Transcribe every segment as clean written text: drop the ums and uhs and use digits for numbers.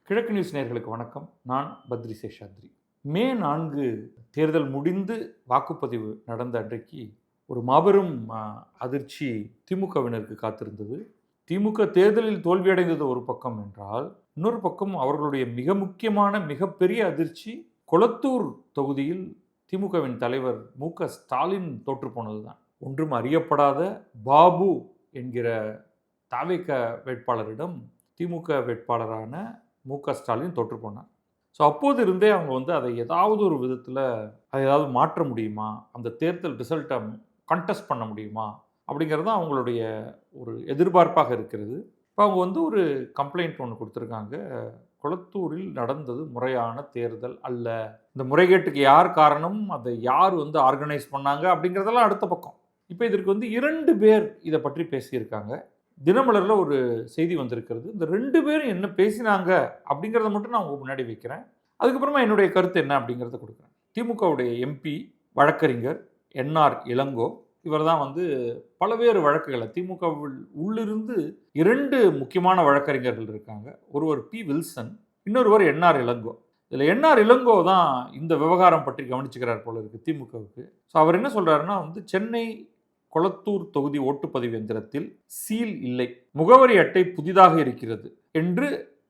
கிழக்கு நியூஸ் நேயர்களுக்கு வணக்கம். நான் பத்ரி சேஷாத்ரி. மே 4 தேர்தல் முடிந்து வாக்குப்பதிவு நடந்த அன்றைக்கு ஒரு மாபெரும் அதிர்ச்சி திமுகவினருக்கு காத்திருந்தது. திமுக தேர்தலில் தோல்வியடைந்தது ஒரு பக்கம் என்றால், இன்னொரு பக்கம் அவர்களுடைய மிக முக்கியமான மிகப்பெரிய அதிர்ச்சி கொளத்தூர் தொகுதியில் திமுகவின் தலைவர் மு.க.ஸ்டாலின் தோற்று போனதுதான். ஒன்றும் அறியப்படாத பாபு என்கிற தாவேக வேட்பாளரிடம் திமுக வேட்பாளரான மு.க.ஸ்டாலின் தோற்று போனார். ஸோ அப்போது இருந்தே அவங்க அதை ஏதாவது ஒரு விதத்தில் அதை ஏதாவது மாற்ற முடியுமா, அந்த தேர்தல் ரிசல்ட்டை கண்டெஸ்ட் பண்ண முடியுமா அப்படிங்கிறது தான் அவங்களுடைய ஒரு எதிர்பார்ப்பாக இருக்கிறது. இப்போ அவங்க ஒரு கம்ப்ளைண்ட் ஒன்று கொடுத்துருக்காங்க. கொளத்தூரில் நடந்தது முறையான தேர்தல் அல்ல, இந்த முறைகேட்டுக்கு யார் காரணம், அதை யார் ஆர்கனைஸ் பண்ணாங்க அப்படிங்கிறதெல்லாம் அடுத்த பக்கம். இப்போ இதற்கு 2 பேர் இதை பற்றி பேசியிருக்காங்க. தினமலரில் ஒரு செய்தி வந்திருக்கிறது. இந்த 2 பேரும் என்ன பேசினாங்க அப்படிங்கிறத மட்டும் நான் உங்கள் முன்னாடி வைக்கிறேன். அதுக்கப்புறமா என்னுடைய கருத்து என்ன அப்படிங்கிறத கொடுக்குறேன். திமுகவுடைய எம்பி வழக்கறிஞர் என்ஆர் இளங்கோ, இவர் தான் பல்வேறு வழக்குகளை திமுகவில் உள்ளிருந்து 2 முக்கியமான வழக்கறிஞர்கள் இருக்காங்க. ஒருவர் பி வில்சன், இன்னொருவர் என்ஆர் இளங்கோ. இதில் என்ஆர் இளங்கோ தான் இந்த விவகாரம் பற்றி கவனிச்சுக்கிறார் போல இருக்குது திமுகவுக்கு. ஸோ அவர் என்ன சொல்கிறாருன்னா சென்னை கொளத்தூர் தொகுதி ஓட்டுப்பதிவு எந்திரத்தில் சீல் இல்லை, முகவரி அட்டை புதிதாக இருக்கிறது என்று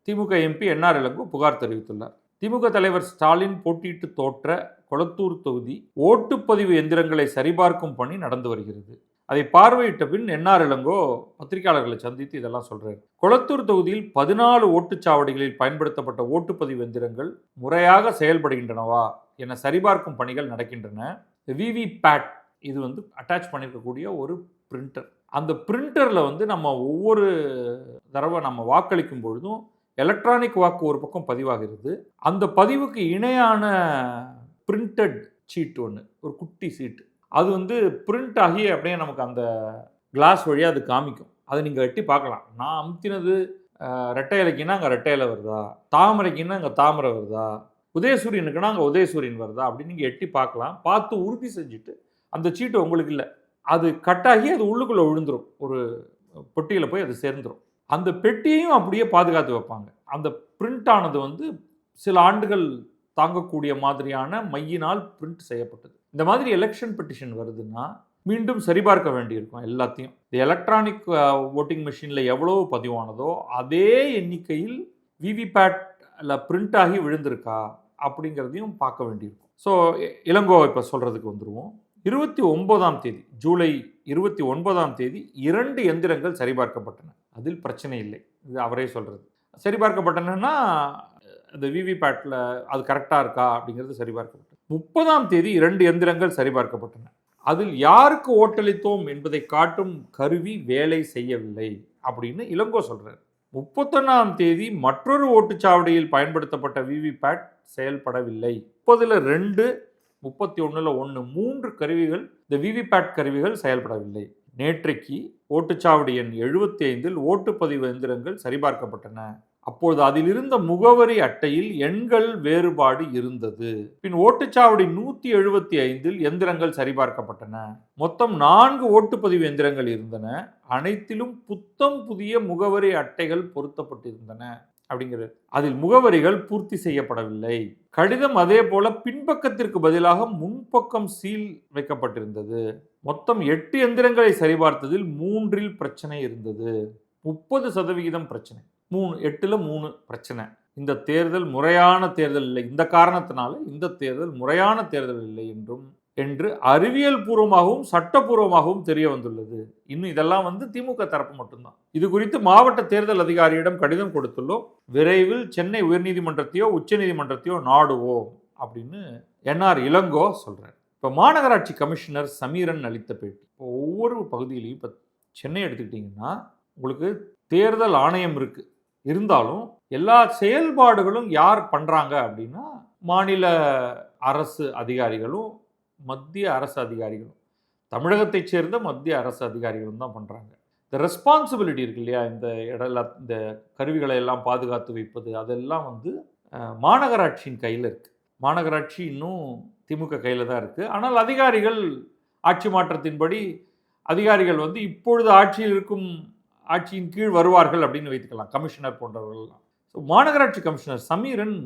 திமுக எம்பி என்ஆர் இளங்கோ புகார் தெரிவித்துள்ளார். திமுக தலைவர் ஸ்டாலின் போட்டியிட்டு தோற்ற கொளத்தூர் தொகுதி ஓட்டுப்பதிவு எந்திரங்களை சரிபார்க்கும் பணி நடந்து வருகிறது. அதை பார்வையிட்ட பின் என்ஆர் இளங்கோ பத்திரிகையாளர்களை சந்தித்து இதெல்லாம் சொல்றாரு. கொளத்தூர் தொகுதியில் 14 ஓட்டுச்சாவடிகளில் பயன்படுத்தப்பட்ட ஓட்டுப்பதிவு எந்திரங்கள் முறையாக செயல்படுகின்றனவா என சரிபார்க்கும் பணிகள் நடக்கின்றன. விவி பேட் இது அட்டாச் பண்ணியிருக்கக்கூடிய ஒரு பிரிண்டர். அந்த பிரிண்டரில் நம்ம ஒவ்வொரு தடவை நம்ம வாக்களிக்கும் பொழுதும் எலக்ட்ரானிக் வாக்கு ஒரு பக்கம் பதிவாகிறது. அந்த பதிவுக்கு இணையான பிரிண்டட் சீட் ஒன்று, ஒரு குட்டி சீட்டு, அது பிரிண்ட் ஆகி அப்படியே நமக்கு அந்த கிளாஸ் வழியாக அது காமிக்கும். அதை நீங்கள் எட்டி பார்க்கலாம். நான் அமுத்தினது ரெட்டை இலைக்குன்னா அங்கே ரெட்டை இலை வருதா, தாமரைக்குன்னா அங்கே தாமரை வருதா, உதயசூரியனுக்குன்னா அங்கே உதயசூரியன் வருதா அப்படின்னு நீங்கள் எட்டி பார்க்கலாம். பார்த்து உறுதி செஞ்சுட்டு அந்த சீட்டு உங்களுக்கு இல்லை, அது கட்டாகி அது உள்ளுக்குள்ளே விழுந்துடும், ஒரு பெட்டியில் போய் அது சேர்ந்துடும். அந்த பெட்டியையும் அப்படியே பாதுகாத்து வைப்பாங்க. அந்த பிரிண்ட் ஆனது சில ஆண்டுகள் தாங்கக்கூடிய மாதிரியான மையினால் பிரிண்ட் செய்யப்பட்டது. இந்த மாதிரி எலெக்ஷன் பெட்டிஷன் வருதுன்னா மீண்டும் சரிபார்க்க வேண்டியிருக்கும் எல்லாத்தையும். இந்த எலக்ட்ரானிக் ஓட்டிங் மிஷினில் எவ்வளோ பதிவானதோ அதே எண்ணிக்கையில் விவிபேட்டில் பிரிண்ட் ஆகி விழுந்திருக்கா அப்படிங்கிறதையும் பார்க்க வேண்டியிருக்கும். ஸோ இளங்கோ இப்போ சொல்கிறதுக்கு வந்துடுவோம். 29ஆம் தேதி, ஜூலை 29ஆம் தேதி 2 எந்திரங்கள் சரிபார்க்கப்பட்டன. அதில் பிரச்சனை இல்லை, இது அவரே சொல்கிறது. சரிபார்க்கப்பட்டனா இந்த விவிபேட்டில் அது கரெக்டாக இருக்கா அப்படிங்கிறது சரிபார்க்கப்பட்டது. 30ஆம் தேதி 2 எந்திரங்கள் சரிபார்க்கப்பட்டன. அதில் யாருக்கு ஓட்டளித்தோம் என்பதை காட்டும் கருவி வேலை செய்யவில்லை அப்படின்னு இளங்கோ சொல்கிறார். 31ஆம் தேதி மற்றொரு ஓட்டுச்சாவடியில் பயன்படுத்தப்பட்ட விவிபேட் செயல்படவில்லை. 30ல் 2, 31ல் 1, 3 கருவிகள், இந்த விவிபேட் கருவிகள் செயல்படவில்லை. நேற்றைக்கு ஓட்டுச்சாவடி எண் 75ல் ஓட்டுப்பதிவு எந்திரங்கள் சரிபார்க்கப்பட்டன. அப்பொழுது அதில் இருந்த முகவரி அட்டையில் எண்கள் வேறுபாடு இருந்தது. பின் ஓட்டுச்சாவடி 175ல் எந்திரங்கள் சரிபார்க்கப்பட்டன. மொத்தம் 4 ஓட்டுப்பதிவு எந்திரங்கள் இருந்தன. அனைத்திலும் புத்தம் புதிய முகவரி அட்டைகள் பொருத்தப்பட்டிருந்தன அப்படிங்கிறது. அதில் முகவரிகள் பூர்த்தி செய்யப்படவில்லை. கடிதம் அதே போல பின்பக்கத்திற்கு பதிலாக முன்பக்கம் சீல் வைக்கப்பட்டிருந்தது. மொத்தம் 8 எந்திரங்களை சரிபார்த்ததில் 3ல் பிரச்சனை இருந்தது. 30% பிரச்சனை. 8ல் 3 பிரச்சனை. இந்த தேர்தல் முறையான தேர்தல் இல்லை, இந்த காரணத்தினால இந்த தேர்தல் முறையான தேர்தல் இல்லை என்று அறிவியல் பூர்வமாகவும் சட்டப்பூர்வமாகவும் தெரிய வந்துள்ளது. இன்னும் இதெல்லாம் திமுக தரப்பு மட்டும்தான். இது குறித்து மாவட்ட தேர்தல் அதிகாரியிடம் கடிதம் கொடுத்துள்ளோம். விரைவில் சென்னை உயர்நீதிமன்றத்தையோ உச்சநீதிமன்றத்தையோ நாடுவோம் அப்படின்னு என்ஆர் இளங்கோ சொல்றார். இப்போ மாநகராட்சி கமிஷனர் சமீரன் அளித்த பேட்டி. இப்போ ஒவ்வொரு பகுதியிலையும், இப்போ சென்னை எடுத்துக்கிட்டிங்கன்னா உங்களுக்கு தேர்தல் ஆணையம் இருக்கு, இருந்தாலும் எல்லா செயல்பாடுகளும் யார் பண்றாங்க அப்படின்னா மாநில அரசு அதிகாரிகளும் மத்திய அரசு அதிகாரிகளும், தமிழகத்தைச் சேர்ந்த மத்திய அரசு அதிகாரிகளும் தான் பண்ணுறாங்க. இந்த ரெஸ்பான்சிபிலிட்டி இருக்கு இல்லையா, இந்த கருவிகளை எல்லாம் பாதுகாத்து வைப்பது, அதெல்லாம் மாநகராட்சியின் கையில் இருக்குது. மாநகராட்சி இன்னும் திமுக கையில் தான் இருக்குது. ஆனால் அதிகாரிகள் ஆட்சி மாற்றத்தின்படி அதிகாரிகள் இப்பொழுது ஆட்சியில் இருக்கும் ஆட்சியின் கீழ் வருவார்கள் அப்படின்னு வைத்துக்கலாம், கமிஷனர் போன்றவர்கள்லாம். மாநகராட்சி கமிஷனர் சமீரன்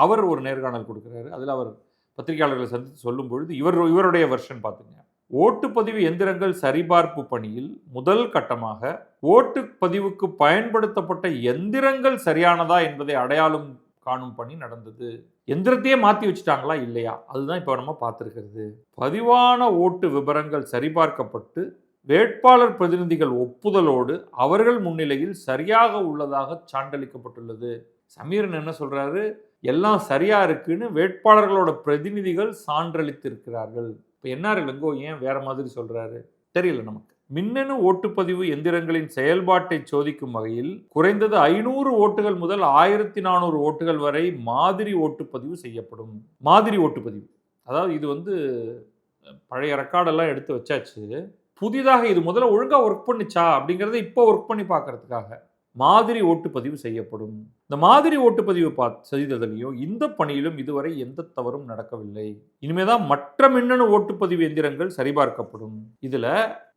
அவர் ஒரு நேர்காணல் கொடுக்குறாரு. அதில் அவர் பத்திரிகையாளர்களை சந்தித்து சொல்லும் பொழுது இவருடைய வெர்ஷன் பார்த்துங்க. ஓட்டுப்பதிவு எந்திரங்கள் சரிபார்ப்பு பணியில் முதல் கட்டமாக ஓட்டுப்பதிவுக்கு பயன்படுத்தப்பட்ட எந்திரங்கள் சரியானதா என்பதை அடையாளம் காணும் பணி நடந்தது. எந்திரத்தையே மாற்றி வச்சுட்டாங்களா இல்லையா, அதுதான் இப்போ நம்ம பார்த்துருக்கிறது. பதிவான ஓட்டு விவரங்கள் சரிபார்க்கப்பட்டு வேட்பாளர் பிரதிநிதிகள் ஒப்புதலோடு அவர்கள் முன்னிலையில் சரியாக உள்ளதாக சான்றளிக்கப்பட்டுள்ளது. சமீரன் என்ன சொல்றாரு, எல்லாம் சரியா இருக்குன்னு வேட்பாளர்களோட பிரதிநிதிகள் சான்றளித்திருக்கிறார்கள். இப்போ என்ஆர் இளங்கோ ஏன் வேற மாதிரி சொல்றாரு தெரியல நமக்கு. மின்னணு ஓட்டுப்பதிவு எந்திரங்களின் செயல்பாட்டை சோதிக்கும் வகையில் குறைந்தது 500 ஓட்டுகள் முதல் 1400 ஓட்டுகள் வரை மாதிரி ஓட்டுப்பதிவு செய்யப்படும். மாதிரி ஓட்டுப்பதிவு, அதாவது இது வந்து பழைய ரெக்கார்டெல்லாம் எடுத்து வச்சாச்சு. புதிதாக இது முதல்ல ஒழுங்காக ஒர்க் பண்ணிச்சா அப்படிங்கிறத இப்போ ஒர்க் பண்ணி பார்க்கறதுக்காக மாதிரி ஓட்டுப்பதிவு செய்யப்படும். இந்த மாதிரி ஓட்டுப்பதிவு செய்ததிலையும் இந்த பணியிலும் இதுவரை எந்த தவறும் நடக்கவில்லை. இனிமேதான் மற்ற மின்னணு ஓட்டுப்பதிவு எந்திரங்கள் சரிபார்க்கப்படும். இதுல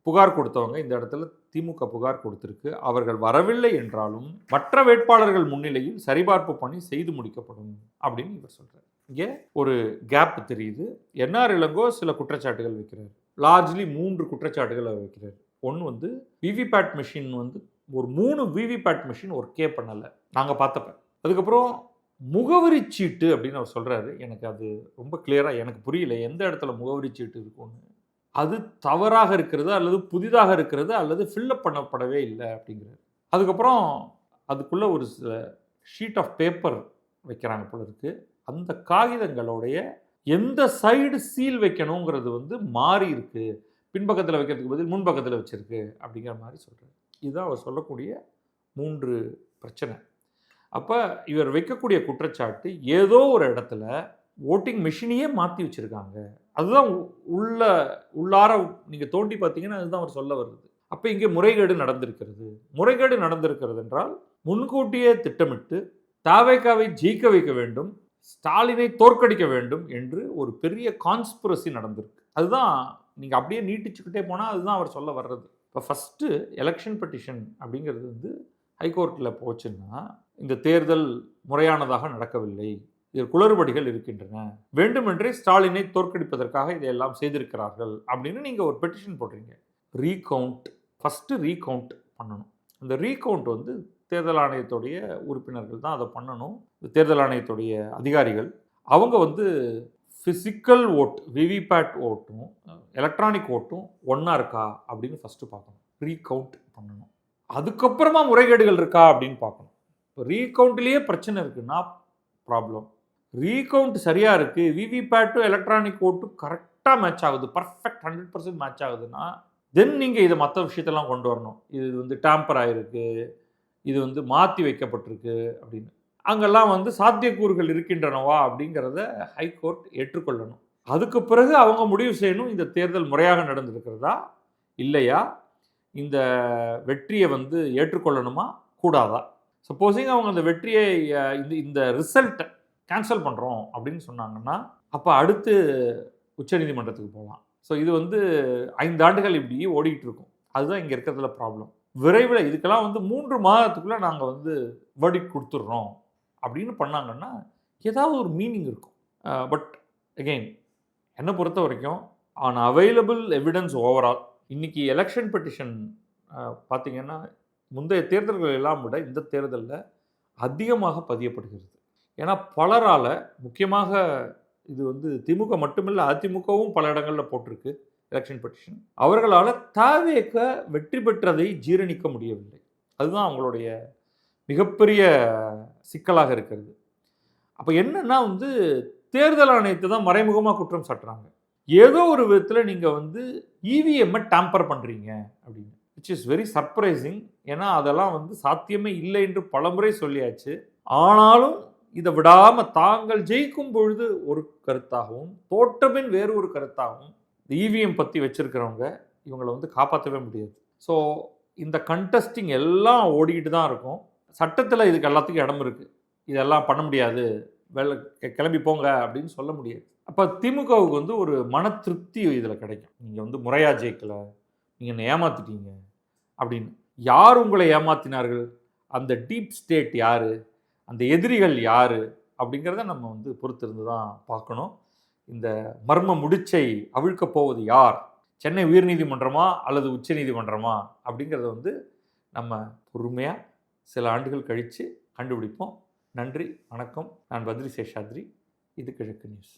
புகார் கொடுத்தவங்க இந்த இடத்துல திமுக புகார் கொடுத்திருக்கு. அவர்கள் வரவில்லை என்றாலும் மற்ற வேட்பாளர்கள் முன்னிலையில் சரிபார்ப்பு பணி செய்து முடிக்கப்படும் அப்படின்னு இவர் சொல்றாரு. இங்கே ஒரு கேப் தெரியுது. என்ஆர் இளங்கோ சில குற்றச்சாட்டுகள் வைக்கிறார். லார்ஜ்லி 3 குற்றச்சாட்டுகள் அவர் வைக்கிறார். ஒன்று வந்து விவிபேட் மிஷின் வந்து ஒரு 3 விவிபேட் மிஷின் ஒர்க்கே பண்ணலை நாங்கள் பார்த்தப்ப. அதுக்கப்புறம் முகவரி சீட்டு அப்படின்னு அவர் சொல்கிறாரு. எனக்கு அது ரொம்ப கிளியராக எனக்கு புரியல எந்த இடத்துல முகவரி சீட்டு இருக்குன்னு. அது தவறாக இருக்கிறது அல்லது புதிதாக இருக்கிறது அல்லது ஃபில்லப் பண்ணப்படவே இல்லை அப்படிங்கிறார். அதுக்கப்புறம் அதுக்குள்ளே ஒரு ஷீட் ஆஃப் பேப்பர் வைக்கிறாங்க போல இருக்கு. அந்த காகிதங்களுடைய எந்த சைடு சீல் வைக்கணுங்கிறது வந்து மாறி இருக்கு, பின்பக்கத்தில் வைக்கிறதுக்கு பதில் முன்பக்கத்தில் வச்சிருக்கு அப்படிங்கிற மாதிரி சொல்கிறார். இதுதான் அவர் சொல்லக்கூடிய 3 பிரச்சனை. அப்போ இவர் வைக்கக்கூடிய குற்றச்சாட்டு ஏதோ ஒரு இடத்துல ஓட்டிங் மிஷினையே மாற்றி வச்சுருக்காங்க. அதுதான் உள்ளார நீங்கள் தோண்டி பார்த்தீங்கன்னா அதுதான் அவர் சொல்ல வருது. அப்போ இங்கே முறைகேடு நடந்திருக்கிறது. முறைகேடு நடந்திருக்கிறது என்றால் முன்கூட்டியே திட்டமிட்டு தாவேகாவை ஜெயிக்க வைக்க வேண்டும், ஸ்டாலினை தோற்கடிக்க வேண்டும் என்று ஒரு பெரிய கான்ஸ்பிரசி நடந்திருக்கு. அதுதான் நீங்கள் அப்படியே நீட்டிச்சுக்கிட்டே போனால் அதுதான் அவர் சொல்ல வர்றது. இப்போ ஃபஸ்ட்டு எலெக்ஷன் பெட்டிஷன் அப்படிங்கிறது வந்து ஹைகோர்ட்டில் போச்சுன்னா இந்த தேர்தல் முறையானதாக நடக்கவில்லை, இதில் குளறுபடிகள் இருக்கின்றன, வேண்டுமென்றே ஸ்டாலினை தோற்கடிப்பதற்காக இதையெல்லாம் செய்திருக்கிறார்கள் அப்படின்னு நீங்கள் ஒரு பெட்டிஷன் போடுறீங்க. ரீகவுண்ட், ஃபஸ்ட்டு ரீகவுண்ட் பண்ணணும். அந்த ரீகவுண்ட் வந்து தேர்தல் ஆணையத்துடைய உறுப்பினர்கள் தான் அதை பண்ணணும். தேர்தல் ஆணையத்துடைய அதிகாரிகள் அவங்க வந்து ஃபிசிக்கல் ஓட் விவிபேட் ஓட்டும் எலக்ட்ரானிக் ஓட்டும் ஒன்றா இருக்கா அப்படின்னு ஃபஸ்ட்டு பார்க்கணும். ரீகவுண்ட் பண்ணணும். அதுக்கப்புறமா முறைகேடுகள் இருக்கா அப்படின்னு பார்க்கணும். இப்போ ரீகவுண்ட்லேயே பிரச்சனை இருக்குன்னா ப்ராப்ளம். ரீகவுண்ட் சரியாக இருக்குது, விவிபேட்டும் எலக்ட்ரானிக் ஓட்டும் கரெக்டாக மேட்ச் ஆகுது, பர்ஃபெக்ட் 100% மேட்ச் ஆகுதுன்னா தென் நீங்கள் இதை மற்ற விஷயத்தெல்லாம் கொண்டு வரணும். இது வந்து டேம்பர் ஆகிருக்கு, இது வந்து மாற்றி வைக்கப்பட்டிருக்கு அப்படின்னு. அங்கெல்லாம் வந்து சாத்தியக்கூறுகள் இருக்கின்றனவா அப்படிங்கிறத ஹைகோர்ட் ஏற்றுக்கொள்ளணும். அதுக்கு பிறகு அவங்க முடிவு செய்யணும் இந்த தேர்தல் முறையாக நடந்திருக்கிறதா இல்லையா, இந்த வெற்றியை வந்து ஏற்றுக்கொள்ளணுமா கூடாதா. சப்போஸிங் அவங்க அந்த வெற்றியை இந்த ரிசல்ட்டை கேன்சல் பண்ணுறோம் அப்படின்னு சொன்னாங்கன்னா அப்போ அடுத்து உச்சநீதிமன்றத்துக்கு போகலாம். ஸோ இது வந்து 5 ஆண்டுகள் இப்படி ஓடிக்கிட்டு இருக்கும். அதுதான் இங்கே இருக்கிறதுல ப்ராப்ளம். விரைவில் இதுக்கெல்லாம் வந்து 3 மாதத்துக்குள்ளே நாங்கள் வந்து வேர்டிக்ட் கொடுத்துட்றோம் அப்படின்னு பண்ணாங்கன்னா ஏதாவது ஒரு மீனிங் இருக்கும். பட் அகெயின் என்னை பொறுத்த வரைக்கும் ஆன் அவைலபிள் எவிடன்ஸ் ஓவரால் இன்றைக்கி எலெக்ஷன் பெட்டிஷன் பார்த்திங்கன்னா முந்தைய தேர்தல்கள் எல்லாம் விட இந்த தேர்தலில் அதிகமாக பதியப்படுகிறது. ஏன்னா பலரால், முக்கியமாக இது வந்து திமுக மட்டுமில்லை அதிமுகவும் பல இடங்களில் போட்டிருக்கு எலெக்ஷன் பெட்டிஷன், அவர்களால் தாவேக வெற்றி பெற்றதை ஜீரணிக்க முடியவில்லை. அதுதான் அவங்களுடைய மிகப்பெரிய சிக்கலாக இருக்கிறது. அப்போ என்னன்னா வந்து தேர்தல் ஆணையத்தை தான் மறைமுகமாக குற்றம் சாட்டுறாங்க. ஏதோ ஒரு விதத்தில் நீங்கள் வந்து இவிஎம்மை டேம்பர் பண்ணுறீங்க அப்படின்னு, விச் இஸ் வெரி சர்ப்ரைசிங். ஏன்னா அதெல்லாம் வந்து சாத்தியமே இல்லை என்று பலமுறை சொல்லியாச்சு. ஆனாலும் இதை விடாமல் தாங்கள் ஜெயிக்கும் பொழுது ஒரு கருத்தாகவும் தோற்றபின் வேறு ஒரு கருத்தாகவும் இந்த இவிஎம் பற்றி வச்சுருக்கிறவங்க இவங்களை வந்து காப்பாற்றவே முடியாது. ஸோ இந்த கண்டஸ்டிங் எல்லாம் ஓடிக்கிட்டு தான் இருக்கும். சட்டத்தில் இதுக்கு எல்லாத்துக்கும் இடம் இருக்குது, இதெல்லாம் பண்ண முடியாது, கிளம்பி போங்க அப்படின்னு சொல்ல முடியாது. அப்போ திமுகவுக்கு வந்து ஒரு மன திருப்தி இதில் கிடைக்கும். நீங்கள் வந்து முறையாக ஜெயிக்கலை, நீங்கள் என்னை ஏமாற்றிட்டீங்க அப்படின்னு. யார் உங்களை ஏமாற்றினார்கள்? அந்த டீப் ஸ்டேட் யார், அந்த எதிரிகள் யார் அப்படிங்கிறத நம்ம வந்து பொறுத்திருந்து தான் பார்க்கணும். இந்த மர்ம முடிச்சை அவிழ்க்கப் போவது யார், சென்னை உயர்நீதிமன்றமா அல்லது உச்சநீதிமன்றமா அப்படிங்கிறத வந்து நம்ம பொறுமையாக சில ஆண்டுகள் கழித்து கண்டுபிடிப்போம். நன்றி, வணக்கம். நான் பத்ரி சேஷாத்ரி. இது கிழக்கு நியூஸ்.